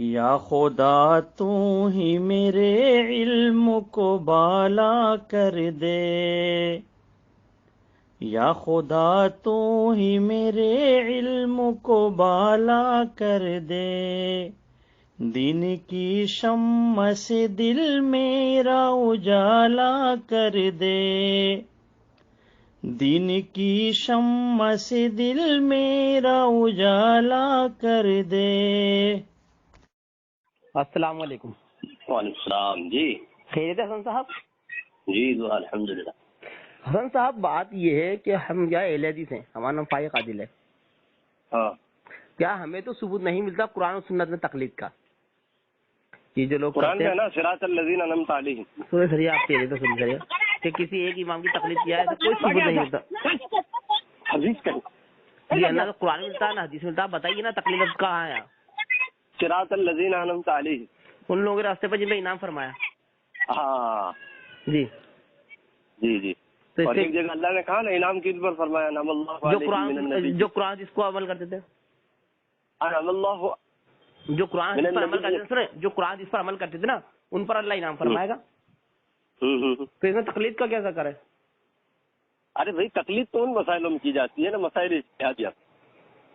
یا خدا تو ہی میرے علم کو بالا کر دے، یا خدا تو ہی میرے علم کو بالا کر دے، دین کی شمع سے دل میرا اجالا کر دے، دین کی شمع سے دل میرا اجالا کر دے۔ السلام علیکم۔ وعلیکم السلام۔ جی خیریت ہے حسن صاحب؟ جی الحمدللہ۔ حسن صاحب بات یہ ہے کہ ہم کیا اہل حدیث ہیں، ہمارا نام فائق عادل ہے، ہاں کیا ہمیں تو ثبوت نہیں ملتا قرآن و سنت میں تقلید کا؟ یہ جو لوگ قرآن کرتے میں ہیں نا صراط الذین انعمت علیہم، سنیں سر آپ پہلے تو سنیں سر کہ کسی ایک امام کی تقلید کیا ہے تو کوئی ثبوت نہیں ملتا۔ حدیث کا جی اللہ تو قرآن ملتا ہے نا حدیث ملتا ہے، بتائیے نا تقلید کہاں ہے؟ صراط الذین انعمت علیہم، ان لوگوں کے راستے پر جن پہ انعام فرمایا۔ ہاں جی جی جی۔ تو اس اور سے ایک جگہ اللہ نے کہا نا انعام کن پر فرمایا، انعم اللہ جو علیہم من قرآن النبی، جس کو عمل کرتے تھے، انعم اللہ جو قرآن جس پر عمل کرتے تھے، سنیں جو قرآن جس پر عمل کرتے تھے نا ان پر اللہ انعام فرمائے گا۔ تو اس میں تقلید کا کیا ذکر ہے؟ ارے بھائی تقلید تو ان مسائلوں میں کی جاتی ہے نا، مسائل اجتہادیہ۔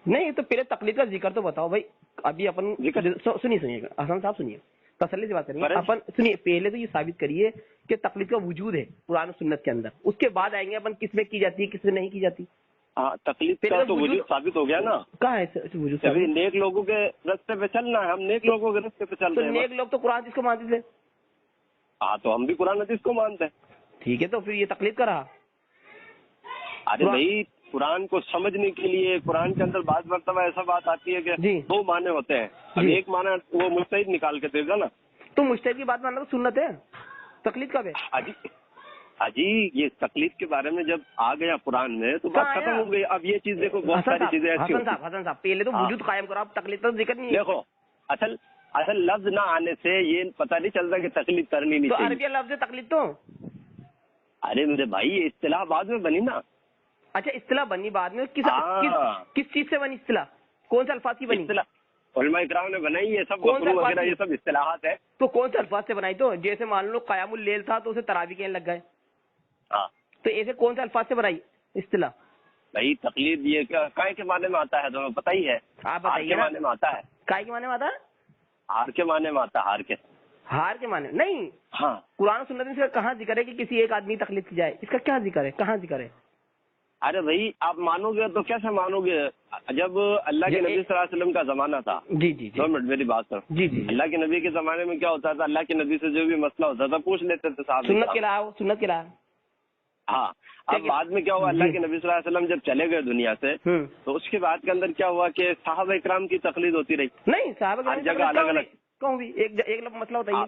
نہیں تو پہلے تقلید کا ذکر تو بتاؤ بھائی۔ ابھی اپن سنیے حسن صاحب سنیے، تسلی سے بات کریں گے اپن۔ سنیے پہلے تو یہ ثابت کریے کہ تقلید کا وجود ہے قرآن و سنت کے اندر، اس کے بعد آئیں گے اپن کس میں کی جاتی ہے کس میں نہیں کی جاتی۔ ہاں تقلید کا تو وجود ثابت ہو گیا نا، کہاں ہے وجود؟ ابھی نیک لوگوں کے راستے پہ چلنا ہے، ہم نیک لوگوں کے راستے پہ چل تو رہے ہیں۔ نیک لوگ تو قرآن جس کو مانتے تھے، ہاں تو ہم بھی قرآن حدیث کو مانتے ہیں۔ ٹھیک ہے تو پھر یہ تقلید کا رہا۔ ارے بھائی قرآن کو سمجھنے کے لیے قرآن کے اندر بعض مرتبہ ایسا بات آتی ہے کہ جی دو معنی ہوتے ہیں، اب جی۔ ایک معنی وہ مجتہد نکال کے دے گا نا۔ تو مجتہد کی بات ماننا تو سنت ہے، تقلید کب ہے؟ حاجی یہ تقلید کے بارے میں جب آ گیا قرآن میں تو بات ختم ہو گئی۔ اب یہ چیز دیکھو بہت ساری چیزیں ایسی حسن صاحب پہلے تو وجود قائم کرو، آپ تقلید کا ذکر نہیں ہے۔ دیکھو اصل لفظ نہ آنے سے یہ پتہ نہیں چلتا کہ تقلید کرنی نہیں تو چاہیے۔ عربی لفظ تقلید تو ارے میرے بھائی یہ اصطلاح بعد میں بنی نا۔ اچھا اصطلاح بنی بعد میں، کس چیز سے بنی اصطلاح؟ کون سے الفاظ کی بنی؟ علماء اکرام نے بنائی، یہ سب کون سے وغیرہ الفاظ یہ سب اصطلاحات ہے۔ تو کون سے الفاظ سے بنائی؟ تو جیسے مان لو قیام اللیل تھا تو اسے تراویح کہنے لگ گئے، ہاں تو ایسے کون سے الفاظ سے بنائی اصطلاح؟ بھائی تقلید یہ کائے کے معنی میں آتا ہے تمہیں پتہ ہی ہے، آپ ہار بتائیے کے نا۔ معنی میں آتا ہے، کائے کے معنی میں آتا ہے؟ ہار کے معنی میں آتا ہے، ہار کے معنی نہیں۔ ہاں قرآن و سنت میں کہاں ذکر ہے کہ کسی ایک آدمی تقلید کی جائے؟ اس کا کیا ذکر ہے، کہاں ذکر ہے؟ ارے بھائی آپ مانو گے تو کیسے مانو گے؟ جب اللہ کے نبی صلی اللہ علیہ وسلم کا زمانہ تھا، جی جی 2 منٹ میری بات سن۔ جی جی۔ اللہ کے نبی کے زمانے میں کیا ہوتا تھا، اللہ کے نبی سے جو بھی مسئلہ ہوتا تھا پوچھ لیتے تھے صاحب۔ سنت کے علاوہ سنت کے علاوہ ہاں اب بعد میں کیا ہوا، اللہ کے نبی صلی اللہ علیہ وسلم جب چلے گئے دنیا سے تو اس کے بعد کے اندر کیا ہوا کہ صحابہ اکرام کی تقلید ہوتی رہی۔ نہیں صحابہ ہر جگہ الگ الگ کہوں بھی ایک مسئلہ ہوتا ہے۔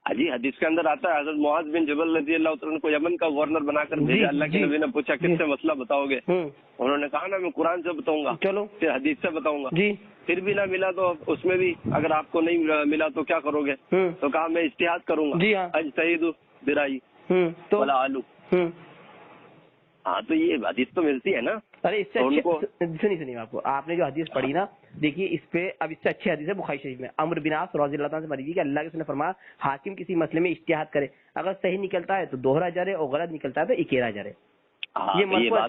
جی حدیث کے اندر آتا ہے حضرت معاذ بن جبل رضی اللہ تعالیٰ کو یمن کا گورنر بنا کر بھیجا، اللہ کے نبی نے پوچھا کس سے مسئلہ بتاؤ گے؟ انہوں نے کہا نا میں قرآن سے بتاؤں گا، چلو پھر حدیث سے بتاؤں گا۔ جی پھر بھی نہ ملا تو اس میں بھی اگر آپ کو نہیں ملا تو کیا کرو گے؟ تو کہا میں اجتہاد کروں گا، جی ہاں اجتہد برائی ولا آلو۔ ہاں تو یہ حدیث تو ملتی ہے نا۔ ارے اس سے سنیے آپ نے جو حدیث پڑھی نا، دیکھیے اس پہ اب اس سے اچھی حدیث ہے بخاری شریف میں، عمرو بن عاص رضی اللہ تعالیٰ سے مروی کہ اللہ کے رسول نے فرمایا حاکم کسی مسئلے میں اجتہاد کرے، اگر صحیح نکلتا ہے تو دوہرا جرے اور غلط نکلتا ہے تو اکیلا جرے۔ یہ مرفوع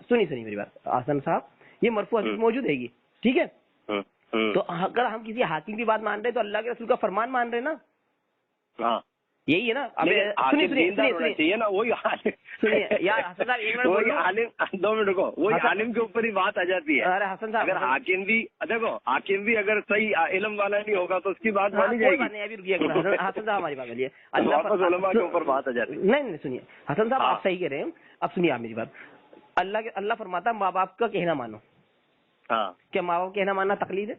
سنیے میری بات حسن صاحب، یہ مرفوع حدیث موجود ہے گی، ٹھیک ہے؟ تو اگر ہم کسی حاکم کی بات مان رہے تو اللہ کے رسول کا فرمان مان رہے نا، یہی ہے نا۔ چاہیے نا وہی یار حسن صاحب ایک منٹ، 2 منٹ رکو، وہی عالم کے اوپر ہی بات آ جاتی ہے۔ ارے حسن صاحب اگر حاکم بھی دیکھو حاکم بھی اگر صحیح علم والا نہیں ہوگا تو اس کی بات مانی جائے گی۔ ابھی رکیے حسن صاحب ہماری بات کریے، واپس علماء کے اوپر بات آ جاتی ہے۔ نہیں سنیے حسن صاحب آپ صحیح کہہ رہے ہیں، اب سنیے آپ میری بات۔ اللہ فرماتا ہے ماں باپ کا کہنا مانو، کیا ماں باپ کہنا ماننا تقلید ہے؟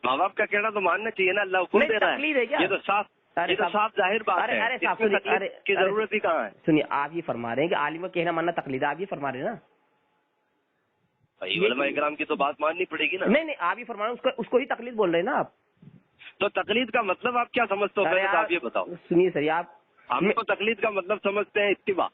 ماں باپ کا کہنا تو ماننا چاہیے نا، اللہ حکم دے رہا ہے، یہ تو صاف ظاہر بات ہے، تقلید کی ضرورت ہی کہاں ہے؟ سنیے آپ یہ فرما رہے ہیں کہ عالم کا کہنا ماننا تقلید ہے، آپ یہ فرما رہے ہیں نا؟ علماء اکرام کی تو بات ماننی پڑے گی نا۔ نہیں آپ یہ فرما رہے ہیں اس کو ہی تقلید بول رہے ہیں نا آپ۔ تو تقلید کا مطلب آپ کیا سمجھتے ہو، پہلے تو آپ یہ بتاؤ۔ سنیے سر آپ ہم تو تقلید کا مطلب سمجھتے ہیں اتباع.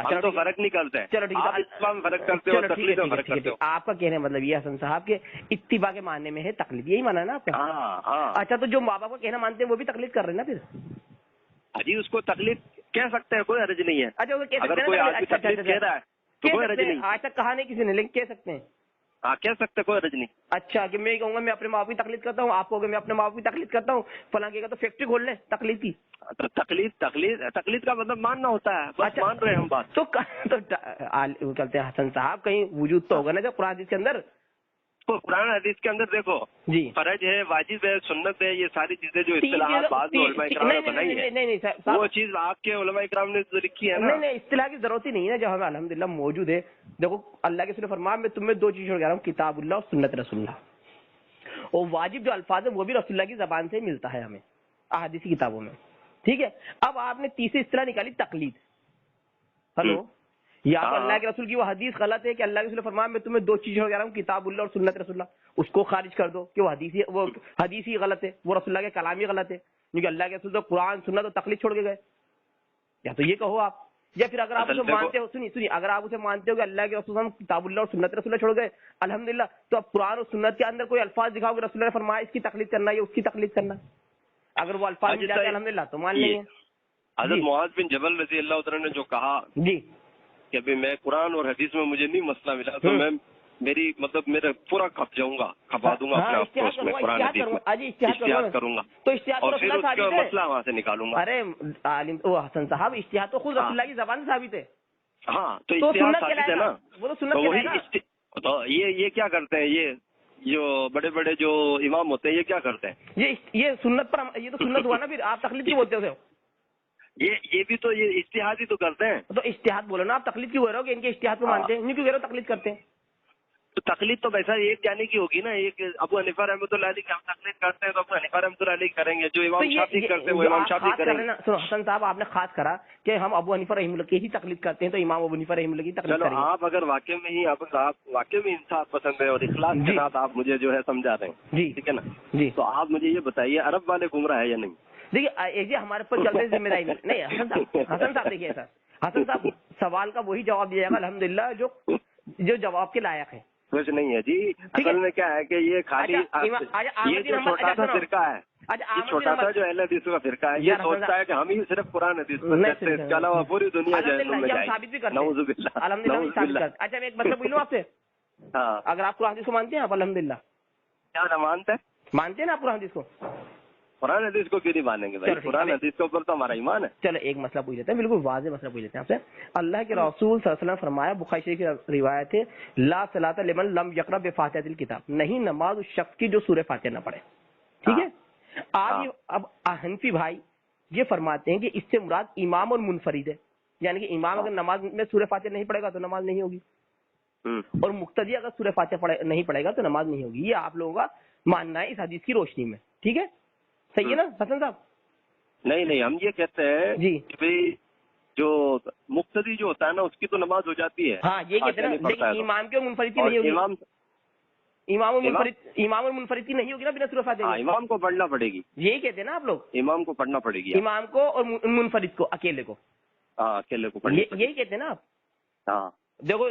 ہم تو فرق نہیں کرتے ہیں. چلو ٹھیک ہے, آپ اتباع میں فرق کرتے ہو, تقلید میں فرق کرتے ہو. آپ کا کہنے کا مطلب یہ حسن صاحب کہ اتباع کے معنی میں ہے تقلید, یہی مانا ہے نا آپ کا؟ ہاں. اچھا, تو جو ماں باپ کا کہنا مانتے ہیں وہ بھی تقلید کر رہے ہیں نا پھر؟ جی اس کو تقلید کہہ سکتے ہیں, کوئی حرج نہیں ہے. اچھا, وہ کہہ اگر کوئی آدمی تقلید کہہ رہا ہے تو کوئی حرج نہیں. آج تک کہا نہیں کسی نے, لیکن کہہ سکتے ہیں. ہاں کہہ سکتے, کوئی حرج نہیں. اچھا, کہ میں کہوں گا میں اپنے ماں باپ کی تقلید کرتا ہوں, آپ کہو گے میں اپنے ماں باپ کی تقلید کرتا ہوں, فلاں کہے گا تو فیکٹری کھول لیں تقلید کی. تو تقلید کا مطلب ماننا ہوتا ہے, بس مان رہے ہیں ہم بات. تو کہتے ہیں حسن صاحب کہیں وجود تو ہوگا نا جو قرآن حدیث کے اندر. تو قرآن حدیث کے اندر دیکھو جی, فرض ہے, واجب ہے, سنت ہے, یہ ساری چیزیں جو اصطلاحات بعد میں علماء کرام نے بنائی ہے, نہیں, وہ چیز آپ کے علماء کرام نے لکھی ہے نا. نہیں, اصطلاح کی ضرورت ہی نہیں ہے, جو ہمیں الحمدللہ موجود ہے. دیکھو اللہ کے رسول نے فرمایا میں تمہیں دو چیز چھوڑ کے آ رہا ہوں, کتاب اللہ اور سنت رسول اللہ. اور واجب جو الفاظ ہے وہ بھی رسول اللہ کی زبان سے ملتا ہے ہمیں احادیثی کتابوں میں. ٹھیک ہے, اب آپ نے تیسری اصطلاح نکالی تقلید. ہلو, یا تو اللہ کے رسول کی وہ حدیث غلط ہے کہ اللہ کے رسول نے فرمایا میں تمہیں دو چیز چھوڑ کے آ رہا ہوں, کتاب اللہ اور سنت رسول اللہ, اس کو خارج کر دو کہ وہ حدیث ہی غلط ہے, وہ رسول اللہ کے کلام ہی غلط ہے, کیونکہ اللہ کے رسول تو قرآن سنت اور تقلید چھوڑ کے گئے. یا تو یہ کہو آپ, یا پھر اگر آپ اسے مانتے ہو, سنیے, اگر آپ اسے مانتے ہو کہ اللہ کے رسول ہم کتاب اللہ اور سنت رسول اللہ چھوڑ گئے الحمدللہ, تو اب قرآن اور سنت کے اندر کوئی الفاظ دکھاؤ کہ رسول اللہ نے فرمایا اس کی تقلید کرنا ہے یا اس کی تقلید کرنا, اگر وہ الفاظ مل جاتے ہیں الحمدللہ تو مان لیں گے. حضرت معاذ بن جبل رضی اللہ عنہ نے جو کہا جی کہ ابھی میں قرآن اور حدیث میں مجھے نہیں مسئلہ ملا تو میں میرا پورا کھپ جاؤں گا, کھپا دوں گا اپنے آپ کو اس میں, قرآن حدیث میں اشتہاد کروں گا, تو اور پھر اس کا مسئلہ وہاں سے نکالوں گا. ارے عالم حسن صاحب, اشتہاد تو خود رسول اللہ کی زبان سے ثابت ہے. ہاں تو اشتہاد ثابت ہے نا, وہ تو سنت ہے نا. تو یہ کیا کرتے ہیں, یہ جو بڑے بڑے جو امام ہوتے ہیں یہ کیا کرتے ہیں, یہ سنت پر, یہ تو سنت ہوا نا, پھر آپ تقلید کیوں بولتے ہو؟ یہ بھی تو یہ اشتہاد ہی تو کرتے ہیں. تو اشتہاد بولو نا, آپ تقلید کیوں کہہ رہے ہو کہ ان کے اشتہاد کو مانتے ہیں, کیوں کہہ رہے ہو تقلید کرتے ہیں؟ تو تقلید تو ویسا ایک جانے کی ہوگی نا, ایک ابو حنیفہ رحمۃ اللہ علیہ کی ہم تقلید کرتے ہیں تو ابو حنیفہ رحمۃ اللہ علیہ کریں گے, جو امام شافعی کرتے ہیں وہ امام شافعی کریں گے. سنو حسن صاحب, آپ نے خاص کرا کہ ہم ابو حنیفہ رحمۃ اللہ کی ہی تقلید کرتے ہیں تو امام ابو حنیفہ رحمۃ اللہ کی تقلید کریں گے. آپ اگر واقع میں ہی آپ واقع میں انصاف پسند ہے اور اخلاص کے ساتھ آپ مجھے جو ہے سمجھا رہے ہیں, جی ٹھیک ہے نا, جی, تو آپ مجھے یہ بتائیے عرب والے گمراہ ہے یا نہیں؟ دیکھیے ہمارے پر چلتے ذمہ داری نہیں. حسن صاحب دیکھیے سر, حسن صاحب سوال کا وہی جواب دیا جائے گا الحمدللہ جو جواب کے لائق ہے. کچھ نہیں ہے جی, اصل میں کیا ہے کہ یہ خالی یہ جو چھوٹا سا فرقہ ہے, یہ چھوٹا سا جو اہل حدیث کا فرقہ ہے, یہ سوچتا ہے کہ ہم ہی صرف قرآن حدیث پر کہتے ہیں, اس کے علاوہ پوری دنیا جہنم میں جائے. نعوذ باللہ, نعوذ باللہ. اچھا میں ایک مطلب بولوں آپ سے, ہاں اگر آپ قرآن حدیث کو مانتے ہیں آپ الحمدللہ, کیا نہ مانتے ہیں نا آپ قرآن حدیث کو؟ قرآن حدیث کو کیوں نہیں مانیں گے بھائی, قرآن حدیث کے اوپر تو ہمارا ایمان ہے. چلو ایک مسئلہ پوچھ لیتے ہیں, بالکل واضح مسئلہ پوچھ لیتے ہیں آپ سے. اللہ کے رسول صلی اللہ علیہ وسلم فرمایا, بخاری شریف کی روایت ہے, لا صلاۃ لمن لم یقرأ بفاتحۃ الکتاب, نہیں نماز اس شخص کی جو سورہ فاتحہ نہ پڑھے. ٹھیک ہے, اب حنفی بھائی یہ فرماتے ہیں کہ اس سے مراد امام اور منفرد ہے, یعنی کہ امام اگر نماز میں سورہ فاتحہ نہیں پڑھے گا تو نماز نہیں ہوگی, اور مقتدی اگر سورہ فاتحہ نہیں پڑھے گا تو نماز نہیں ہوگی. یہ آپ لوگوں کا ماننا ہے اس حدیث کی روشنی میں, ٹھیک ہے, صحیح ہے نا حسن صاحب؟ نہیں, ہم یہ کہتے ہیں جی کہ بھائی جو مقتدی جو ہوتا ہے نا اس کی تو نماز ہو جاتی ہے. ہاں یہ کہتے ہیں نا, لیکن امام کے منفرد کی نہیں ہوگی, امام اور منفرد کی نہیں ہوگی نا بنا سورہ فاتحہ. امام کو پڑھنا پڑے گی, یہی کہتے ہیں نا آپ لوگ, امام کو پڑھنا پڑے گی, امام کو اور منفرد کو, اکیلے کو. ہاں اکیلے کو پڑھنا, یہی کہتے ہیں نا آپ. ہاں دیکھو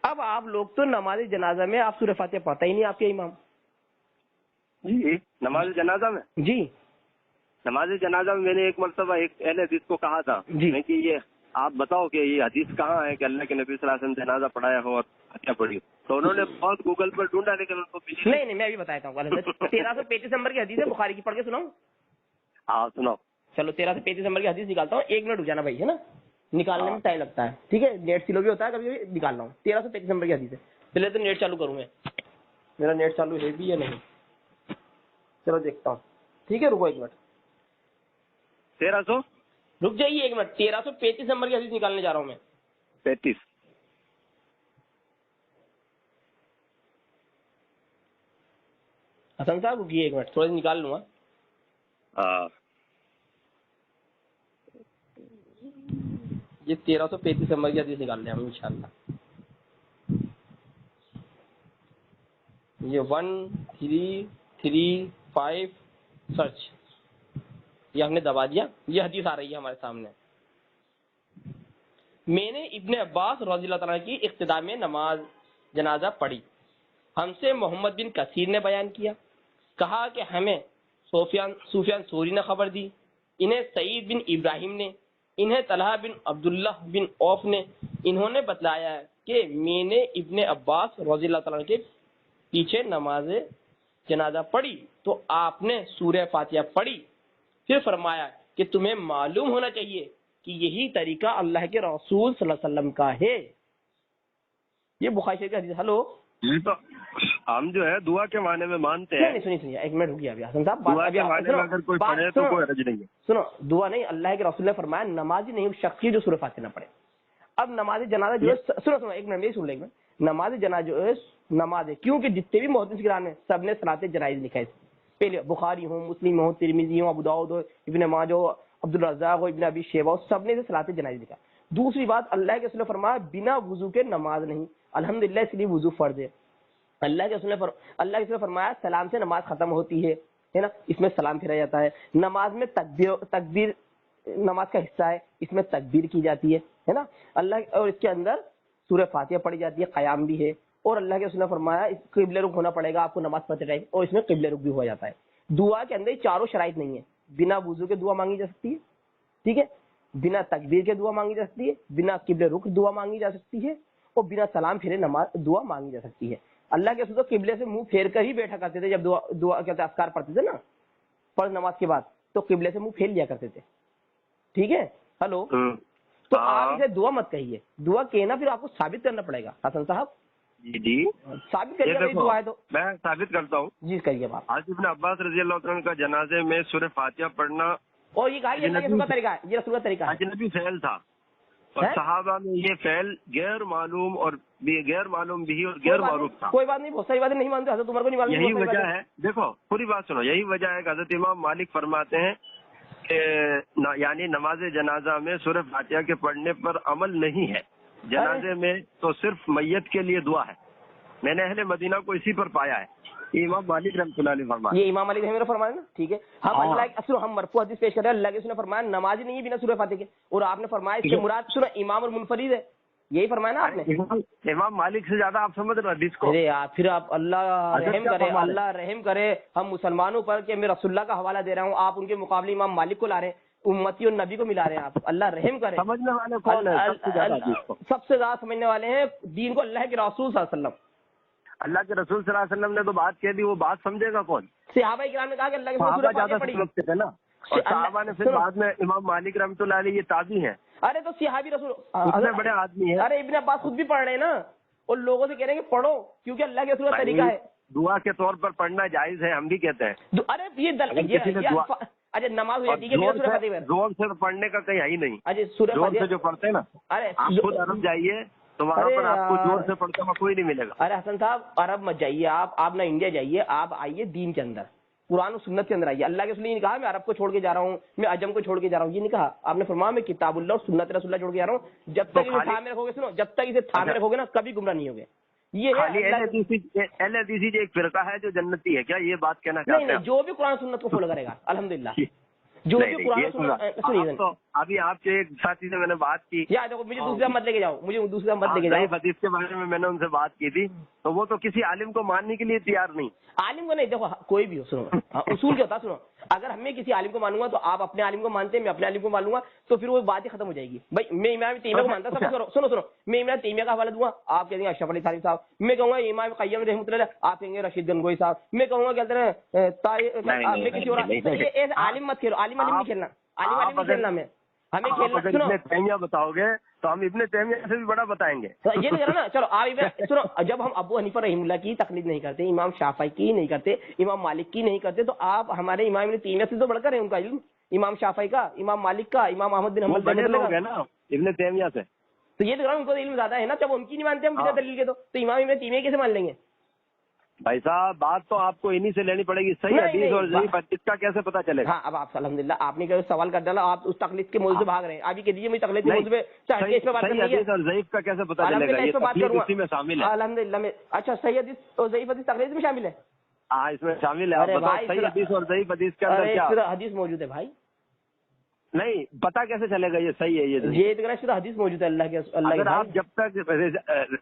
اب آپ لوگ تو نماز جنازہ میں آپ سورہ فاتحہ پڑھتا ہی نہیں آپ کے امام. جی نماز جنازہ میں, جی نماز جنازہ میں میں نے ایک مرتبہ ایک اہل حدیث کو کہا تھا کہ یہ آپ بتاؤ کہ یہ حدیث کہاں ہے کہ اللہ کے نبی صلی اللہ علیہ وسلم جنازہ پڑھایا ہو اور کیا پڑھی ہو, تو انہوں نے بہت گوگل پر ڈھونڈا لیکن ان کو نہیں میں بھی بتاتا ہوں. 1335 نمبر کی حدیث ہے, بخاری کی, پڑھ کے سناؤں؟ ہاں سناؤ. چلو 1335 نمبر کی حدیث نکالتا ہوں, 1 منٹ رک جانا بھائی, ہے نا, نکالنے میں ٹائم لگتا ہے, ٹھیک ہے, نیٹ سلو بھی ہوتا ہے کبھی کبھی, نکال رہا ہوں. 1335 نمبر کی حدیث ہے. پہلے تو نیٹ چالو کروں میں, میرا نیٹ چالو ہے بھی یا نہیں, چلو دیکھتا ہوں, ٹھیک ہے, رکو 1 منٹ, 1300 رک جائیے 1 منٹ, 1335 نمبر کی حدیث نکالنے جا رہا ہوں میں. 35 حسن صاحب رکیے 1 منٹ, تھوڑا سا نکال لوں گا. یہ 1335 نمبر کی حدیث نکال لیں ہم انشاءاللہ. یہ 1335 سرچ, یہ ہم نے دبا دیا, یہ حدیث آ رہی ہے ہمارے سامنے. میں نے ابن عباس رضی اللہ تعالیٰ کی اقتداء میں نماز جنازہ پڑھی. ہم سے محمد بن کثیر نے بیان کیا، کہا کہ ہمیں سفیان ثوری نے خبر دی، انہیں سعید بن ابراہیم نے، انہیں طلحہ بن عبداللہ بن عوف نے، انہوں نے بتلایا کہ میں نے ابن عباس رضی اللہ تعالیٰ کے پیچھے نماز جنازہ پڑھی تو آپ نے سورہ فاتحہ پڑھی، پھر فرمایا کہ تمہیں معلوم ہونا چاہیے کہ یہی طریقہ اللہ کے رسول صلی اللہ علیہ وسلم کا ہے. یہ بخاری شریف کا حدیث. ہلو، تو ہم جو ہے دعا کے معنی میں مانتے ہیں. سنیے ایک منٹ رکیے ابھی حسن صاحب. دعا کے معنی میں اگر کوئی پڑھے تو کوئی حرج نہیں ہے. سنو، دعا نہیں، اللہ کے رسول نے فرمایا نماز ہی نہیں شخص کی جو سورہ فاتحہ نہ پڑھے. اب نماز جنازہ جو ہے، سنو ایک منٹ میری سن لیں. نماز جنازہ جو ہے نماز ہے، کیونکہ جتنے بھی محدث کرام ہیں سب نے صلاۃ جنائز لکھا ہے. پہلے بخاری ہو، مسلم ہو، ترمذی ہو، ابو داؤد ہو، ابن ماجہ ہو، عبدالرزاق ہو، ابن ابی شیبہ ہو، سب نے صلاۃ جنائز لکھا. دوسری بات، اللہ کے رسول نے فرمایا بنا وضو کے نماز نہیں. الحمدللہ اس لیے وضو فرض ہے. اللہ کے رسول نے فرمایا سلام سے نماز ختم ہوتی ہے نا، اس میں سلام پھیرا جاتا ہے. نماز میں تکبیر نماز کا حصہ ہے، اس میں تکبیر کی جاتی ہے نا اللہ، اور اس کے اندر سورہ فاتحہ پڑھی جاتی ہے، قیام بھی ہے. اور اللہ کے رسول نے فرمایا قبلہ رخ ہونا پڑے گا آپ کو نماز پڑھتے ٹائم، اور اس میں قبلہ رخ بھی ہو جاتا ہے. دعا کے اندر یہ چاروں شرائط نہیں ہے. بنا وضو کے دعا مانگی جا سکتی ہے، ٹھیک ہے، بنا تکبیر کے دعا مانگی جا سکتی ہے، بنا قبلہ رخ دعا مانگی جا سکتی ہے، اور بنا سلام پھیرے نماز دعا مانگی جا سکتی ہے. اللہ کے رسول قبلے سے منہ پھیر کر ہی بیٹھا کرتے تھے. جب دعا کہتے اذکار پڑھتے تھے نا فرض نماز کے بعد، تو قبلے سے منہ پھیر لیا کرتے تھے. ٹھیک ہے. ہلو، تو آپ اسے دعا مت کہیے. دعا کہنا پھر آپ کو ثابت کرنا پڑے گا حسن صاحب. جی ثابت کریے دعا ہے تو میں ثابت کرتا ہوں. جی کریے آپ. آج ابن عباس رضی اللہ عنہ کا جنازے میں سورہ فاتحہ پڑھنا، اور یہ کہا اللہ کے رسول کا طریقہ ہے، یہ رسول کا طریقہ ہے. اجنبی فعل تھا، اور صحابہ میں یہ فعل غیر معلوم اور غیر معلوم بھی اور غیر معروف تھا. کوئی بات نہیں، بہت ساری باتیں نہیں مانتے حضرت عمر کو نہیں مانتے. یہی وجہ ہے، دیکھو پوری بات سنو، یہی وجہ ہے کہ حضرت امام مالک فرماتے ہیں کہ یعنی نماز جنازہ میں سورہ فاتحہ کے پڑھنے پر عمل نہیں ہے. جنازے میں تو صرف میت کے لیے دعا ہے. میں نے اہل مدینہ کو اسی پر پایا ہے. یہ امام مالک رحمۃ اللہ علیہ فرمایا. یہ امام مالک رحمۃ اللہ فرمایا نا. ٹھیک ہے، ہم اللہ ہم مرفوع حدیث پیش کر رہے ہیں. اللہ کے رسول نے فرمایا نماز ہی نہیں ہے بنا سورہ فاتحہ کے، اور آپ نے فرمایا اس سے مراد سورہ امام اور منفرد ہے. یہی فرمایا نا آپ نے. امام مالک سے زیادہ آپ سمجھ رہے حدیث کو. ارے یار پھر آپ اللہ رحم کرے، اللہ رحم کرے ہم مسلمانوں پر کہ میں رسول اللہ کا حوالہ دے رہا ہوں، آپ ان کے مقابلے امام مالک کو لا رہے ہیں، امتی اور نبی کو ملا رہے ہیں آپ. اللہ رحم کرے. سمجھنے والے کون ہیں؟ سب سے زیادہ سمجھنے والے ہیں دین کو اللہ کے رسول صلی اللہ علیہ وسلم. اللہ کے رسول صلی اللہ علیہ وسلم نے تو بات کہہ دی، وہ بات سمجھے گا کون؟ صحابہ کرام نے کہا کہ اللہ کے صحابہ زیادہ سمجھتے تھے نا، اور صحابہ نے پھر بعد میں امام مالک رحمۃ اللہ علیہ یہ تابعی ہیں. ارے تو صحابی رسول اتنے بڑے آدمی ہیں. ارے ابن عباس خود بھی پڑھ رہے ہیں نا، اور لوگوں سے کہہ رہے ہیں کہ پڑھو کیونکہ اللہ کے رسول کا طریقہ ہے. دعا کے طور پر پڑھنا جائز ہے، ہم بھی کہتے ہیں. ارے یہ اچھا نماز ہو جاتی ہے زور سے پڑھنے کا کہیں ہے ہی نہیں. اچھا زور سے جو پڑھتے ہیں نا، ارے آپ خود عرب جائیے تو وہاں پر آپ کو زور سے پڑھتا ہوا کوئی نہیں ملے گا. ارے حسن صاحب عرب مت جائیے، آپ نہ انڈیا جائیے، آپ آئیے دین کے اندر، قرآن و سنت کے اندر آئیے. اللہ کے رسول نے کہا میں عرب کو چھوڑ کے جا رہا ہوں، میں عجم کو چھوڑ کے جا رہا ہوں، یہ نہیں کہا. آپ نے فرمایا میں کتاب اللہ اور سنت رسول اللہ چھوڑ کے جا رہا ہوں. جب تک اسے تھامے رکھو گے، سنو، جب تک اسے تھامے رکھو گے نا کبھی گمراہ نہیں ہوگے. یہ اہل حدیث جو ایک فرقہ ہے جو جنتی ہے، کیا یہ بات کہنا چاہتے ہیں؟ نہیں، جو بھی قرآن سنت کو فالو کرے گا الحمدللہ. جو بھی قرآن سنت ابھی آپ کے ایک ساتھی سے میں نے بات کی، دیکھو مجھے دوسرا مت لے کے جاؤ، مجھے دوسرا مت لے کے جاؤ. حدیث کے بارے میں نے ان سے بات کی تھی، تو وہ تو کسی عالم کو ماننے کے لیے تیار نہیں. عالم کو نہیں، دیکھو کوئی بھی ہو، سنو اصول کیا ہوتا ہے. سنو، اگر میں کسی عالم کو مانوں گا تو آپ اپنے عالم کو مانتے ہیں، میں اپنے عالم کو مانوں گا، تو پھر وہ بات ہی ختم ہو جائے گی. بھائی میں امام تیمیہ کو مانتا ہوں، سنو میں امام تیمیہ کا حوالہ دوں گا، آپ کہیں گے اشرف علی تھانوی صاحب. میں کہوں گا امام قیم رحمۃ اللہ، آپ کہیں گے رشید گنگوئی صاحب. میں کہوں گا کہتے ہیں میں کسی اور عالم مت کھیلو، عالم نہیں کھیلنا، عالم نہیں کھیلنا. میں ہمیں کھیلنا. ابن تیمیہ بتاؤ گے تو ہم ابن تیمیہ سے بھی بڑا بتائیں گے. یہ نہیں کرنا. چلو آپ سنو، جب ہم ابو حنیفہ رحمہ اللہ کی تقلید نہیں کرتے، امام شافعی کی نہیں کرتے، امام مالک کی نہیں کرتے، تو آپ ہمارے امام ابن تیمیہ سے تو بڑھ کر ہیں ان کا علم، امام شافعی کا، امام مالک کا، امام احمد بن حنبل کا نا ابن تیمیہ سے. تو یہ تو ان کو علم زیادہ ہے نا. جب ان کی نہیں مانتے ہم بنا دلیل کے، تو امام ابن تیمیہ کیسے مان لیں گے؟ بھائی صاحب بات تو آپ کو انہی سے لینی پڑے گی. صحیح حدیث اور ضعیف حدیث کا کیسے پتا چلے گا؟ ہاں اب آپ الحمدللہ آپ نے سوال کر ڈالا، آپ اس تقلید کے موضوع سے بھاگ رہے ہیں. ابھی کہہ دیجیے مجھے تقلید کے موضوع پہ صحیح حدیث اور ضعیف کا کیسے پتا چلے گا؟ یہ تقلید اسی میں شامل ہے الحمدللہ میں. اچھا صحیح حدیث اور ضعیف حدیث تقلید میں شامل ہے؟ ہاں اس میں شامل ہے. آپ بتاؤ صحیح حدیث اور ضعیف حدیث کے اندر کیا حدیث موجود ہے بھائی؟ نہیں پتا کیسے چلے گا یہ صحیح ہے یہ تو حدیث موجود ہے اللہ کے. اگر آپ جب تک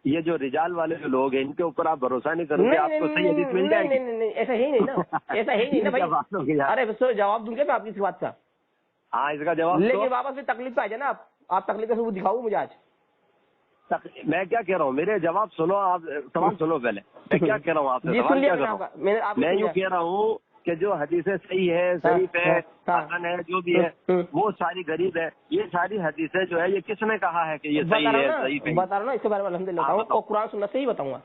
یہ جو رجال والے جو لوگ ہیں ان کے اوپر آپ بھروسہ نہیں کرو گے آپ کو صحیح حدیث مل جائے گی. نہیں ایسا ہے نہیں نا, ایسا ہے نہیں نا بھائی. ارے جواب دوں گا میں آپ کی اس بات کا. ہاں اس کا جواب, لیکن واپس میں تکلیف پہ آ جائے نا آپ تکلیف کا ثبوت دکھاؤ مجھے آج. میں کیا کہہ رہا ہوں, میرے جواب سنو, آپ سوال سنو پہلے. میں کیا کہہ رہا ہوں آپ سے, میں یوں کہہ رہا ہوں کہ جو حدیثیں صحیح ہے, صحیح ہے, حسن ہے, جو بھی ہے وہ ساری غریب ہے. یہ ساری حدیثیں جو ہے یہ کس نے کہا ہے کہ یہ صحیح ہے, صحیح ہے؟ بتا رہا ہوں اس کے بارے میں الحمد للہ اور قرآن سنت سے ہی بتاؤں گا.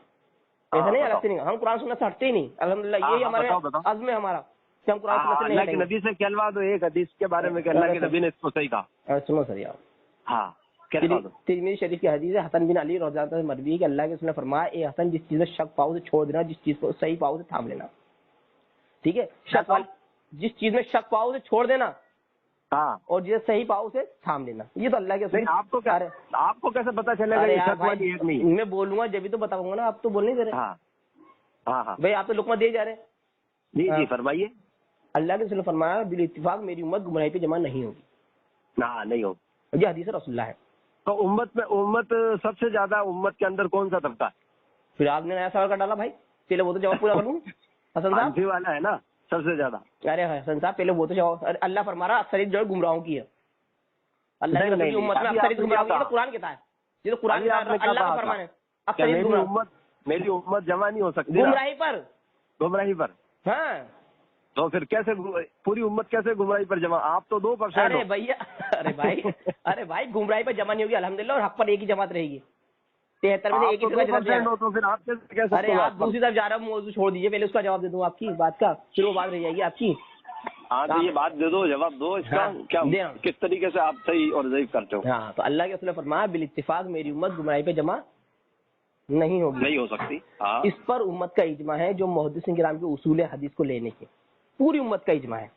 ایسا نہیں الگ سے نہیں, ہم قرآن سنت سے ہٹتے ہی نہیں الحمد للہ. یہی ہمارے عزم ہے ہمارا کہ ہم قرآن سنت سے نہیں. اللہ کے نبی سے کہلوا دو ایک حدیث کے بارے میں کہ اللہ کے نبی نے اس کو صحیح کہا. سنو سر یار, ہاں ترمذی شریف کی حدیث ہے, حسن بن علی رضی اللہ عنہ سے مروی ہے کہ اللہ کے رسول نے فرمایا اے حسن جس چیز میں شک پاؤ سے چھوڑ دینا, جس چیز کو صحیح پاؤ سے تھام لینا. ٹھیک ہے, شک جس چیز میں شک پاؤ سے چھوڑ دینا ہاں, اور جسے صحیح پاؤ سے تھام لینا. یہ تو اللہ کے رسول. آپ کو کیسے پتا چلے گا؟ میں بولوں گا جبھی تو بتاؤں گا نا, آپ تو بول نہیں دے رہے. ہاں بھائی آپ تو لقمہ دے جا رہے ہیں. جی فرمائیے. اللہ کے رسول نے فرمایا بال اتفاق میری امت گمراہی پہ جمع نہیں ہوگی. نہیں ہوگی. یہ حدیث رسول اللہ ہے. تو امت سب سے زیادہ امت کے اندر کون سا طبقہ ہے؟ پھر آپ نے نیا سوال کر ڈالا بھائی, پہلے وہ تو جواب پورا کروں. حسن صاحب والا ہے نا سب سے زیادہ. ارے حسن صاحب پہلے وہ تو جواب. اللہ فرما رہا اکثریت جو ہے گمراہوں کی ہے. اللہ کی امت میں اکثریت گمراہوں کی ہے. قرآن کہتا ہے, یہ تو قرآن اللہ کا فرمان ہے. اکثریت میری امت جمع نہیں ہو سکتی گمراہی پر. ہاں تو پھر کیسے پوری امت کیسے گمراہی پر جمع؟ آپ تو 2%. ارے بھیا, ارے بھائی گمراہی پر جمع نہیں ہوگی الحمدللہ, اور حق پر ایک ہی جماعت رہے گی. 73 میں ایک ہی تو پھر آپ کیسے؟ ارے آپ دوسری طرف جا رہا ہوں, موضوع چھوڑ دیجیے, پہلے اس کا جواب دے دوں آپ کی بات کا, پھر وہ بات رہ جائے گی آپ کی. ہاں تو یہ بات دے دو, جواب دو اس کا, کیا کس طریقے سے آپ صحیح اور ضعیف کرتے ہو. ہاں تو اللہ کے رسول نے فرمایا بالاتفاق میری امت گمراہی پہ جمع نہیں ہوگی, نہیں ہو سکتی. اس پر امت کا اجماع ہے جو محدثین کرام کے اصول حدیث کو لینے کے, پوری امت کا اجماع ہے.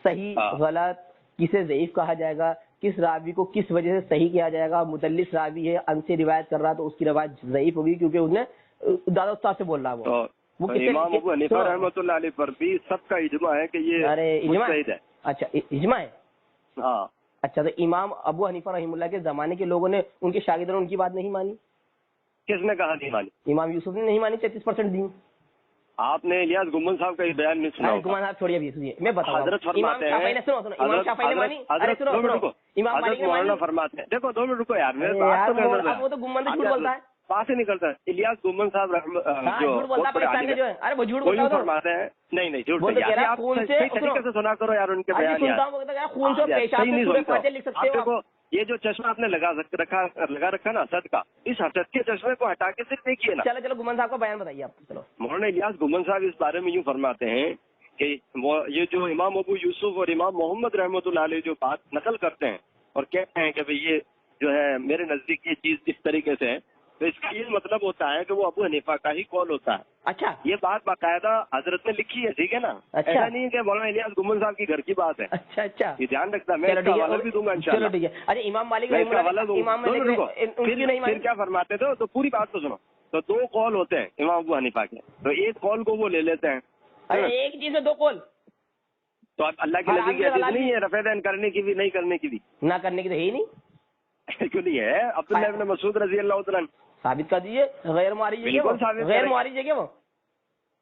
صحیح غلط کسے ضعیف کہا جائے گا, کس راوی کو کس وجہ سے صحیح کیا جائے گا. مدلس راوی ہے, ان سے روایت کر رہا تو اس کی روایت ضعیف ہوگی کیونکہ اس نے دادا استاد سے بول رہا. وہ امام ابو حنیفہ رحمۃ اللہ علیہ پر بھی سب کا اجماع ہے کہ یہ مجتہد ہے. اچھا اجماع ہے. ہاں اچھا تو امام ابو حنیفہ رحمہ اللہ کے زمانے کے لوگوں نے, ان کے شاگردوں نے ان کی بات نہیں مانی. کس نے کہا نہیں مانی؟ امام یوسف نے نہیں مانی, 33% دی. آپ نے الیاس گمن صاحب کا بیان نہیں سنا. گمان صاحب چھوڑیے ابھی, میں بتاؤں حضرت فرماتے ہیں, امام شافعی نے مانی. ارے سنو امام مالک نے مانی. فرماتے ہیں, دیکھو 2 منٹ رکو یار, وہ تو گمن سے جھوٹ بولتا ہے, بات ہی نہیں کرتا. الیاس گمن صاحب جھوٹ بولتا ہے. ارے وہ جھوٹ بولتا ہے, فرماتے ہیں نہیں جھوٹ طریقے سے سنا کرو یار ان کے بیان. خون سے پیشاب سے سورہ فاتحہ لکھ سکتے ہو. یہ جو چشمہ آپ نے لگا رکھا نا حسد کا, اس حسد کے چشمے کو ہٹا کے صرف دیکھیے نا. چلو گمن صاحب کا بیان بتائیے آپ. چلو مولانا الیاس گمن صاحب اس بارے میں یوں فرماتے ہیں کہ یہ جو امام ابو یوسف اور امام محمد رحمۃ اللہ علیہ جو بات نقل کرتے ہیں اور کہتے ہیں کہ بھئی یہ جو ہے میرے نزدیک یہ چیز اس طریقے سے ہے, تو اس کا یہ مطلب ہوتا ہے کہ وہ ابو حنیفہ کا ہی قول ہوتا ہے. اچھا یہ بات باقاعدہ حضرت نے لکھی ہے, ٹھیک ہے نا. ایسا نہیں ہے کہ مولانا الیاس گمن صاحب کی گھر کی بات ہے. اچھا یہ دھیان رکھتا ہے, میں اس کا حوالہ بھی دوں گا انشاءاللہ. ٹھیک ہے. اچھا امام مالک پھر کیا فرماتے تھے, تو پوری بات تو سنو. تو 2 قول ہوتے ہیں امام ابو حنیفہ کے, تو ایک قول کو وہ لے لیتے ہیں. ایک چیز میں 2 قول, تو اللہ کے نبی کی حدیث نہیں ہے رفع دین کرنے کی بھی نہیں کرنے کی بھی, نہ کرنے کی تو ہے ہی نہیں. کیوں نہیں ہے؟ عبداللہ ابن مسعود رضی اللہ تعالیٰ ثابت کر دیجیے. غیر معارض ہے کیا وہ؟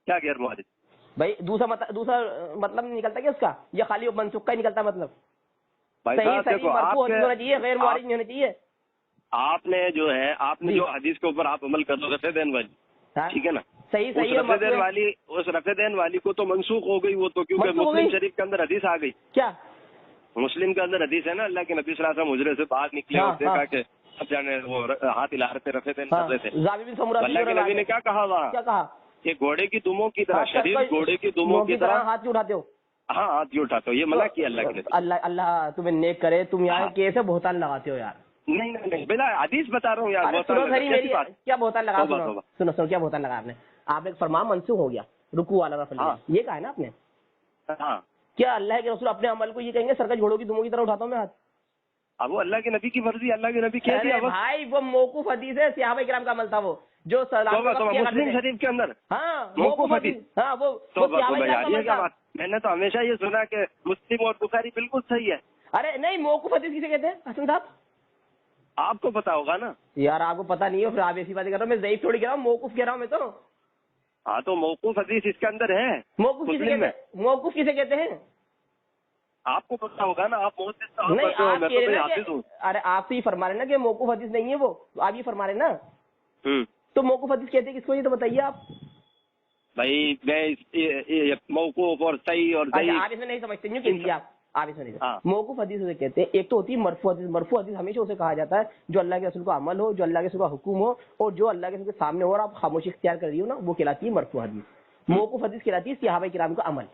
کیا غیر معارض؟ بھائی دوسرا مطلب نکلتا کیا اس کا, یا خالی منسوخ کا ہی نکلتا مطلب؟ صحیح مرفوع ہونا چاہیے, غیر معارض نہیں ہونا چاہیے. آپ نے جو حدیث کے اوپر آپ عمل کر دو رفع دین والی, ٹھیک ہے نا. صحیح اس رفع دین والی کو تو منسوخ ہو گئی وہ تو, کیونکہ مسلم شریف کے اندر حدیث آ گئی. کیا مسلم کے اندر حدیث ہے نا, اللہ کے نبی صلی اللہ علیہ وسلم حجرے سے باہر نکلے اور دیکھا کہ اب جانے وہ ہاتھ ہلا رہے تھے, رفع دین کر رہے تھے. اللہ کے نبی نے کیا کہا وہاں, کیا کہا کہ گھوڑے کی دموں کی طرح, شریف گھوڑے کی دموں کی طرح ہاتھ کیوں اٹھاتے ہو؟ ہاں ہاتھ کیوں اٹھاتے ہو, یہ منع کیا اللہ کے نبی. اللہ تمہیں نیک کرے, تم یار کیسے بہتان لگاتے ہو یار. نہیں بلا حدیث بتا رہا ہوں یار. کیا بہتان لگا, سنو کیا بہتان لگا آپ نے. آپ نے فرمان منسوخ ہو گیا, رکوع والا رفع, یہ کہا ہے نا آپ نے. ہاں کیا اللہ کے رسول اپنے عمل کو یہ کہیں گے سرکش گھوڑوں کی دموں کی طرح اٹھاتا ہوں میں ہاتھ؟ اب وہ اللہ کے نبی کی مرضی, اللہ کے نبی کہہ دیا بھائی, وہ موقوف حدیث ہے, صحابہ کرام کا عمل تھا وہ جو مسلم شریف کے اندر. ہاں موقوف حدیث, ہاں وہ میں نے تو ہمیشہ یہ سنا کہ مسلم اور بخاری بالکل صحیح ہے. ارے نہیں، موقوف حدیث کسے کہتے ہیں حسن صاحب؟ آپ کو پتا ہوگا نا یار آپ کو پتا نہیں ہے، پھر آپ ایسی باتیں کر رہا ہوں. میں ضعیف تھوڑی کہہ رہا ہوں، موقوف کہہ رہا ہوں میں تو. ہاں تو موقوف حدیث اس کے اندر ہے. موقوف کسے کہتے ہیں؟ موقوف کسے کہتے ہیں؟ آپ کو پتا ہوگا نا. آپ نہیں، آپ کہہ رہے نا کہ ارے آپ تو یہ فرما رہے نا کہ موقوف حدیث نہیں ہے وہ، آپ یہ فرما رہے نا. تو موقوف حدیث کہتے ہیں کس کو، یہ تو بتائیے آپ. بھائی میں موقوف اور صحیح اور ضعیف آپ اس میں نہیں سمجھتے ہیں کہ آپ اس میں نہیں. موقوف حدیث اسے کہتے ہیں. ایک تو ہوتی ہے مرفوع حدیث. مرفوع حدیث ہمیشہ اسے کہا جاتا ہے جو اللہ کے رسول کا عمل ہو، جو اللہ کے رسول کا حکم ہو، اور جو اللہ کے رسول کے سامنے ہو اور آپ خاموشی اختیار کر رہی ہو نا، وہ کہلاتی ہے مرفوع حدیث. موقوف حدیث کہلاتی ہے صحابہ کرام کا عمل.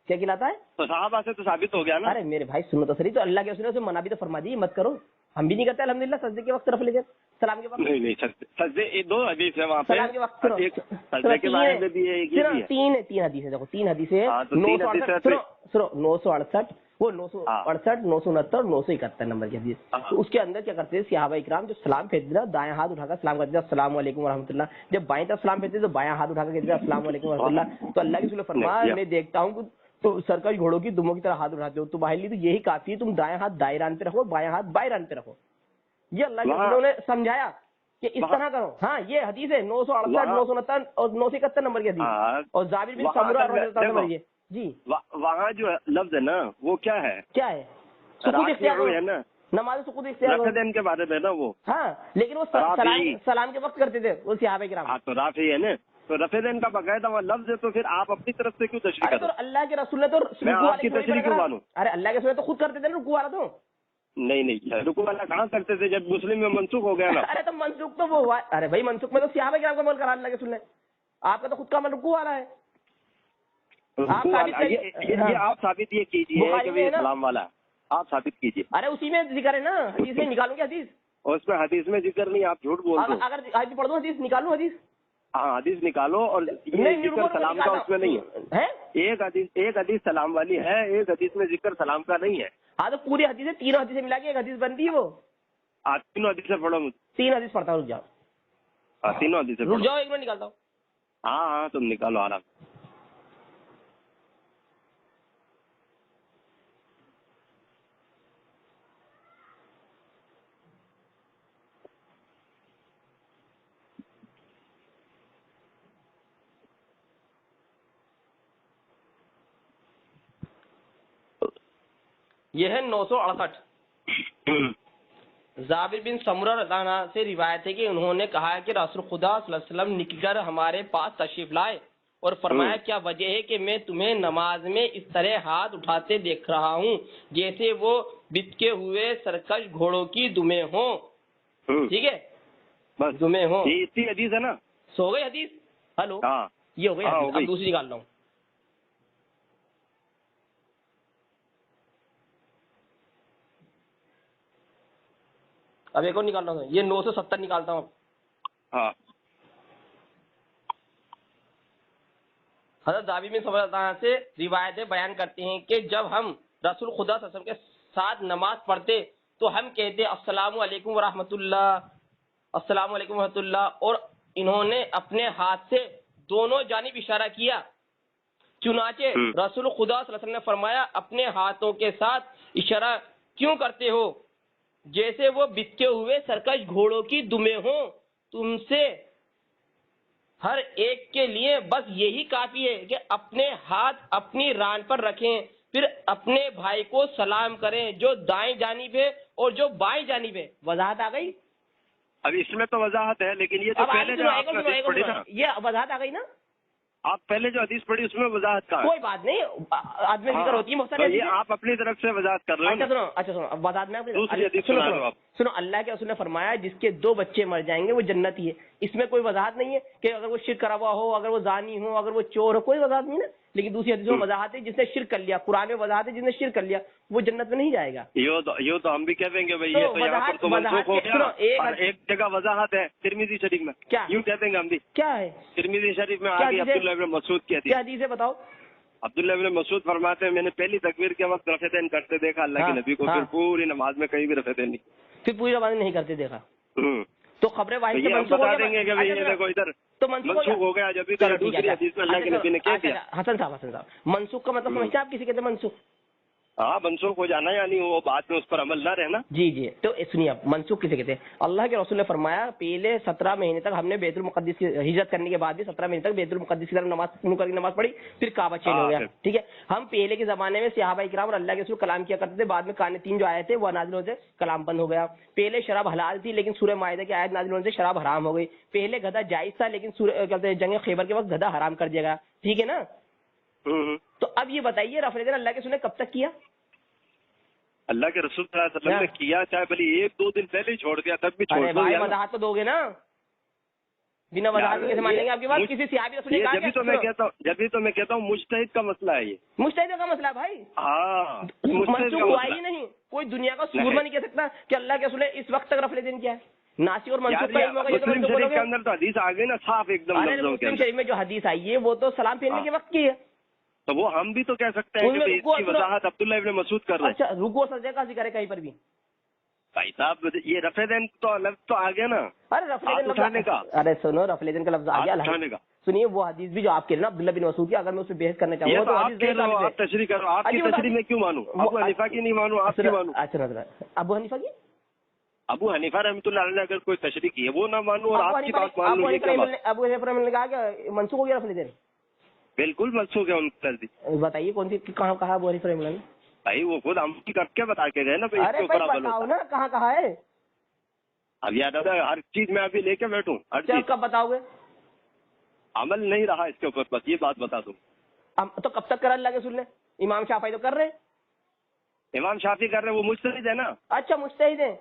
کیا کہلاتا ہے؟ تو صحابہ سے تو ثابت ہو گیا نا. ارے میرے بھائی سنو تو صحیح. تو اللہ کے رسول سے منع بھی تو فرما دی مت کرو. ہم بھی نہیں کرتے الحمدللہ. سجدے کے وقت طرف لے جائے، سلام کے وقت نہیں سجدے دو حدیث ہے وہاں پہ. سلام کے وقت سجدے کے بارے میں بھی تین حدیث ہے. دیکھو تین حدیثیں، 968 وہ 968 969 971 نمبر کی حدیث. تو اس کے اندر کیا کرتے ہیں صحابہ اکرام جو سلام پھیرتے تھے دائیں ہاتھ اٹھا کر سلام کرتے تھے السلام علیکم ورحمۃ اللہ. جب بائیں طرف سلام پھیرتے تو بایاں ہاتھ اٹھا کر کہتے تھے السلام علیکم ورحمۃ اللہ. تو اللہ کے رسول نے فرمایا میں دیکھتا ہوں کہ تو سرکاری گھوڑوں کی دموں کی طرح ہاتھ اٹھاتے ہو. تمہارے لیے تو یہی کافی ہے، تم دائیں ہاتھ دائیں ران پہ رکھو، بایاں ہاتھ بائیں ران پہ رکھو. یہ اللہ کے رسول نے سمجھایا کہ اس طرح کرو. ہاں یہ حدیث ہے 968 969 اور 971 نمبر کی حدیث. اور جابر بن سمرہ رضی اللہ عنہ یہ جی وہاں جو لفظ ہے نا وہ کیا ہے؟ سکوت اختیار ہے نا، نماز سکوت اختیار کے بارے میں نا وہ. ہاں لیکن وہ سلام کے وقت کرتے تھے وہ صحابہ کرام. ہاں تو رافعی ہے نا، تو رفع دین کا باقاعدہ وہ لفظ ہے. تو پھر آپ اپنی طرف سے کیوں تشریح کرتے؟ اللہ کے رسول نے تو میں آپ کی تشریح کیوں مانوں؟ ارے اللہ کے رسول تو خود کرتے تھے نا رکوع والا. تو نہیں رکوع والا کہاں کرتے تھے جب مسلم میں منسوخ ہو گیا نا. ارے تو منسوخ تو وہ ارے بھائی منسوخ میں تو صحابہ کرام کا عمل کرا اللہ کے رسول نے. آپ کا تو خود کا عمل رکوع والا ہے. یہ آپ ثابت یہ کیجیے سلام والا آپ ثابت کیجیے. ارے اسی میں ذکر ہے نا، حدیث میں نکالوں گی حدیث. اور اس میں حدیث میں ذکر نہیں، آپ جھوٹ بول دو. اگر حدیث پڑھ دو حدیث نکالو حدیث. ہاں حدیث نکالو. اور یہ ذکر سلام کا اس میں نہیں ہے. ایک حدیث سلام والی ہے، ایک حدیث میں ذکر سلام کا نہیں ہے. ہاں تو پوری حدیث ہے، تینوں حدیثیں ملا کے ایک حدیث بنتی ہے. وہ تینوں حدیثیں پڑھو. تین حدیث پڑھتا ہوں، رک جاؤ. تینوں حدیثیں رک جاؤ، ایک منٹ نکالتا ہوں. ہاں تم نکالو آرام. یہ ہے 968. جابر بن سمرہ رضی اللہ عنہ سے روایت ہے کہ انہوں نے کہا کہ رسول خدا صلی اللہ علیہ وسلم نکل کر ہمارے پاس تشریف لائے اور فرمایا کیا وجہ ہے کہ میں تمہیں نماز میں اس طرح ہاتھ اٹھاتے دیکھ رہا ہوں جیسے وہ بتکے ہوئے سرکش گھوڑوں کی دمیں ہوں. ٹھیک ہے، دمیں ہوں. یہ اتنی حدیث ہے نا. سو گئی حدیث. ہلو یہ ہو گئی حدیث. اب دوسری نکال رہا ہوں. اب ایک اور نکالتا ہوں. یہ 970 نکالتا ہوں. ہاں حضرت جابر بن سمرہ رضی اللہ عنہ سے روایتیں بیان کرتے ہیں کہ جب ہم رسول خدا صلی اللہ علیہ وسلم کے ساتھ نماز پڑھتے تو ہم کہتے السلام علیکم ورحمۃ اللہ، السلام علیکم ورحمۃ اللہ. اور انہوں نے اپنے ہاتھ سے دونوں جانب اشارہ کیا. چنانچہ رسول خدا صلی اللہ علیہ وسلم نے فرمایا اپنے ہاتھوں کے ساتھ اشارہ کیوں کرتے ہو جیسے وہ بتکے ہوئے سرکش گھوڑوں کی دمیں ہوں. تم سے ہر ایک کے لیے بس یہی کافی ہے کہ اپنے ہاتھ اپنی ران پر رکھیں، پھر اپنے بھائی کو سلام کریں جو دائیں جانب ہے اور جو بائیں جانب ہے. وضاحت آ گئی؟ اب اس میں تو وضاحت ہے، لیکن یہ تو پہلے جو آپ نے حدیث پڑھی نا، یہ وضاحت آ گئی نا. آپ پہلے جو حدیث پڑھی اس میں وضاحت کا کوئی بات نہیں، آدمی ذکر ہوتی ہے مختلف. یہ آپ اپنی طرف سے وضاحت کر رہے ہو. اچھا سنو وضاحت میں سنو. اللہ کے رسول نے فرمایا جس کے 2 بچے مر جائیں گے وہ جنتی ہے. اس میں کوئی وضاحت نہیں ہے کہ اگر وہ شرک کرا ہوا ہو، اگر وہ زانی ہو، اگر وہ چور ہو، کوئی وضاحت نہیں نا. لیکن دوسری حدیث میں وضاحت ہے جس نے شرک کر لیا. قرآن میں وضاحت ہے جس نے شرک کر لیا وہ جنت میں نہیں جائے گا. یہ تو ہم بھی کہہ دیں گے بھائی یہ تو یہاں پر تو منسوخ ہو گیا. ایک جگہ وضاحت ہے ترمذی شریف میں. کیا یوں کہہ دیں گے ہم بھی. کیا ہے ترمذی شریف میں آگے عبداللہ بن مسعود کی حدیث. کیا حدیث ہے بتاؤ؟ عبداللہ بن مسعود فرماتے ہیں میں نے پہلی تکبیر کے وقت رفع دین کرتے دیکھا اللہ کے نبی کو. پھر پوری نماز میں کہیں بھی رفع دین نہیں. پھر پوری نماز نہیں کرتے دیکھا. تو خبر واحد سے منسوخ بتا دیں گے کہ یہ دیکھو ادھر تو منسوخ ہو گیا، جب دوسری حدیث میں اللہ کے نبی نے کہہ دیا۔ حسن صاحب منسوخ کا مطلب سمجھتے ہیں آپ کسی کہتے ہیں منسوخ؟ ہاں منسوخ ہو جانا، یعنی وہ بعد میں اس پر عمل نہ رہنا۔ جی جی، تو سنیے آپ منسوخ کسے کہتے ہیں؟ اللہ کے رسول نے فرمایا پہلے 17 مہینے تک ہم نے بیت المقدس کی ہجرت کرنے کے بعد بھی 17 مہینے تک بیت المقدس کی طرف نماز پڑھی، پھر کعبہ چینج ہو گیا، ٹھیک ہے۔ ہم پہلے کے زمانے میں صحابہ کرام اور اللہ کے رسول کلام کیا کرتے تھے، بعد میں کان 3 جو آئے تھے وہ نازل ہوتے، کلام بند ہو گیا۔ پہلے شراب حلال تھی لیکن سورہ مائدہ کی آیت نازل ہونے سے شراب حرام ہو گئی۔ پہلے گدھا جائز تھا لیکن جنگ خیبر کے وقت گدھا حرام کر دیا گیا، ٹھیک ہے نا۔ تو اب یہ بتائیے رفع دین اللہ کے رسول نے کب تک کیا؟ اللہ کے رسول صلی اللہ علیہ وسلم نے کیا، چاہے بھلی 1-2 دن پہلے ہی چھوڑ دیا تب بھی چھوڑ دو۔ وضاحت تو دو گے نا، بنا وضاحت کے مان لیں گے آپ کی بات؟ کسی صحابی رسول نے کہا؟ جبھی تو میں کہتا ہوں مجتہد کا مسئلہ ہے یہ، مجتہد کا مسئلہ ہے بھائی۔ ہاں منسوخ ہوا ہی نہیں، کوئی دنیا کا سورما نہیں کہہ سکتا کہ اللہ کے رسول نے اس وقت تک رفع دین کیا ہے۔ ناسخ اور منسوخ کا علم ہوگا یہ تو مسلم شریف کے اندر تو حدیث آ گئی نا صاف ایک دم۔ مسلم شریف میں جو حدیث آئی ہے وہ تو سلام پھیرنے کے وقت کی ہے، تو وہ ہم بھی تو کہہ سکتے ہیں کہ اس کی وضاحت عبداللہ ابن مسعود کر رہے ہیں۔ اچھا رکوع سجدے کا ذکر ہے کہیں پر بھی؟ بھائی صاحب یہ رفع دین تو لفظ تو آ گیا نا، ارے رفع دین اٹھانے کا، ارے سنو رفع دین کا لفظ آ گیا اٹھانے کا۔ سنیے وہ حدیث بھی جو آپ کہہ رہے ہیں نا عبداللہ بن مسعود کی، اگر میں اس پہ بحث کرنا چاہوں تو آپ تشریح کرو، آپ کی تشریح میں کیوں مانوں؟ ابو حنیفہ کی نہیں مانوں، آپ کی مانوں۔ اچھا ابو حنیفہ کی، ابو حنیفہ رحمۃ اللہ علیہ اگر کوئی تشریح کی ہے وہ نہ مانوں اور آپ کی بات مان لوں۔ ابو حنیفہ نے کہا کہ منسوخ ہو گیا رفع دین؟ بالکل منسوخ ہے ان کی تصدیق۔ بتائیے کون سی کہاں کہا ابو حنیفہ نے؟ بھائی وہ خود ہم کی کر کے بتا کے گئے نا۔ ارے بتاؤ نا کہاں کہا ہے؟ اب یاد آتا ہے ہر چیز میں ابھی لے کے بیٹھوں، ہر چیز کب بتاؤ گے؟ عمل نہیں رہا اس کے اوپر، بس یہ بات بتا دوں۔ تو کب تک کرا اللہ کے رسول نے؟ امام شافعی تو کر رہے، امام شافعی کر رہے وہ مجتہد ہے نا۔ اچھا مجتہد ہیں،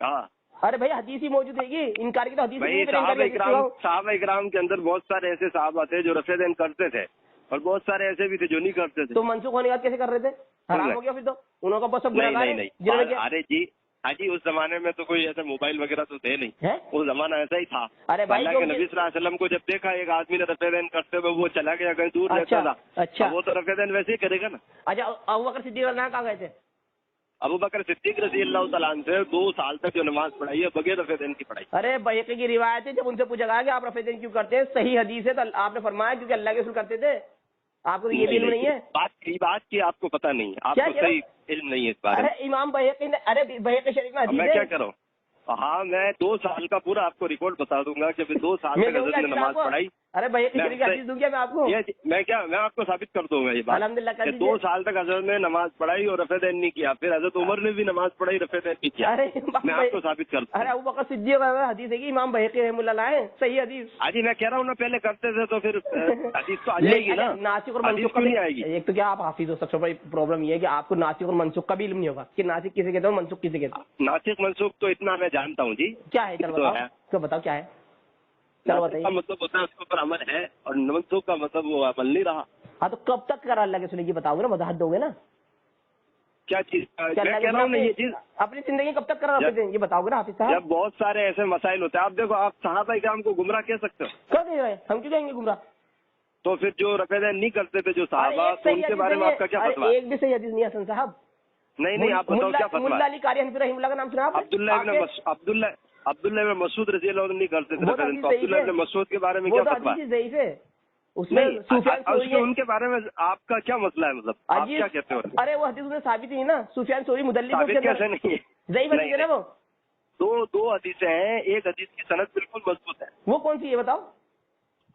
ہاں۔ ارے بھائی حدیث ہی موجود ہے گی، انکار کی تو حدیث نہیں ہے۔ صحابہ اکرام کے اندر بہت سارے ایسے صحابہ تھے جو رفع دین کرتے تھے اور بہت سارے ایسے بھی تھے جو نہیں کرتے تھے۔ تو منسوخ ہونے کے بعد کیسے کر رہے تھے؟ حرام ہو گیا پھر تو انہوں کا بس سب گناہگار ہیں۔ ارے جی جی اس زمانے میں تو کوئی ایسے موبائل وغیرہ تو تھے نہیں، وہ زمانہ ایسا ہی تھا۔ ارے بھائی اللہ کے نبی صلی اللہ علیہ وسلم کو جب دیکھا ایک آدمی نے رفع دین کرتے ہوئے وہ چلا گیا کہیں دور رہتا تھا، اچھا وہ تو رفع دین ویسے ہی کرے گا نا۔ اچھا ابو بکر صدیق کہاں گئے تھے؟ ابو بکر صدیق رضی اللہ تعالیٰ عنہ سے 2 سال تک جو نماز پڑھائی ہے بغیر رفع دین کی پڑھائی۔ ارے بیہقی کی روایت ہے، جب ان سے پوچھا گیا کہ آپ رفع دین کیوں کرتے ہیں، صحیح حدیث ہے، تو آپ نے فرمایا کیونکہ اللہ کے رسول کرتے تھے۔ آپ کو یہ بھی علم نہیں ہے؟ بات کی آپ کو پتہ نہیں، آپ کو صحیح علم نہیں ہے اس بارے میں۔ ارے امام بیہقی نے، ارے بیہقی شریف میں حدیث ہے، میں کیا کروں؟ ہاں میں 2 سال کا پورا آپ کو ریکارڈ بتا دوں گا کہ 2 سال تک حضرت نے نماز پڑھائی۔ ارے بیہقی شریف کی حدیث دوں گیا میں آپ کو؟ میں آپ کو ثابت کر دوں گا یہ بات الحمدللہ کہ 2 سال تک حضرت نے نماز پڑھائی اور رفع دین نہیں کیا، پھر حضرت عمر نے بھی نماز پڑھائی رفع دین نہیں کیا۔ میں آپ کو ثابت کرتا ہوں۔ ارے ابو بکر صدیق حدیث ہے کہ امام بیہقی رحمۃ اللہ علیہ صحیح حدیث۔ جی میں کہہ رہا ہوں نا پہلے کرتے تھے تو پھر حدیث تو آ جائے گی نا۔ ناسخ اور منسوخ نہیں آئے گی۔ ایک تو کیا آپ حافظ ہو، سب سے بڑی پرابلم یہ ہے کہ آپ کو ناسخ اور منسوخ کا بھی علم نہیں ہوگا کہ ناسخ کسے کہتے ہیں اور منسوخ کسے کہتے ہیں۔ ناسخ منسوخ تو اتنا میں جانتا ہوں جی۔ کیا ہے تو بتاؤ کیا ہے؟ چلو بتائیے۔ کا مطلب ہوتا ہے اس کے اوپر عمل ہے اور منسوخ کا مطلب وہ عمل نہیں رہا۔ ہاں تو کب تک کرا اللہ کے سنیں یہ بتاؤ گے نا، وضاحت دو گے نا کیا چیز؟ میں کہہ رہا ہوں نا یہ چیز اپنی زندگی کب تک کرا یہ بتاؤ گے نا حافظ صاحب۔ جب بہت سارے ایسے مسائل ہوتے ہیں، آپ دیکھو آپ صحابہ کرام کو گمراہ کہہ سکتے ہو؟ کہہ نہیں رہے، ہم کیوں کہیں گے گمراہ؟ تو پھر جو رفع دین نہیں کرتے تھے جو صحابہ، تو ان کے بارے میں آپ کا کیا فتویٰ؟ ایک بھی صحیح حدیث نہیں حسن صاحب۔ نہیں آپ بتاؤ کیا فتویٰ؟ ملا علی قاری حنفی رحمہ اللہ کا نام سنا آپ نے؟ عبداللہ ابن مسعود رضی اللہ عنہ نہیں کرتے تھے رفع دین، تو عبداللہ ابن مسعود کے بارے میں کیا فتویٰ ہے؟ اس میں ان کے بارے میں آپ کا کیا مسئلہ ہے، مطلب آپ کیا کہتے ہو؟ ارے وہ حدیث میں ثابت ہی نا، سفیان ثوری مدلس کیسے نہیں ہے؟ ضعیف حدیث ہے نا وہ۔ 2 حدیثیں ہیں، ایک حدیث کی سند بالکل مضبوط ہے۔ وہ کون سی ہے بتاؤ؟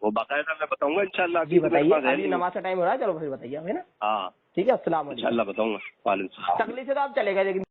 وہ باقاعدہ میں بتاؤں گا انشاءاللہ۔ جی بتائیے، نماز کا ٹائم ہو رہا ہے، چلو پھر بتائیے ہے نا۔ ہاں ٹھیک ہے، السلام علیکم۔ انشاءاللہ بتاؤں گا۔ وعلیکم السلام۔ تکلیف سے تو آپ چلے گئے لیکن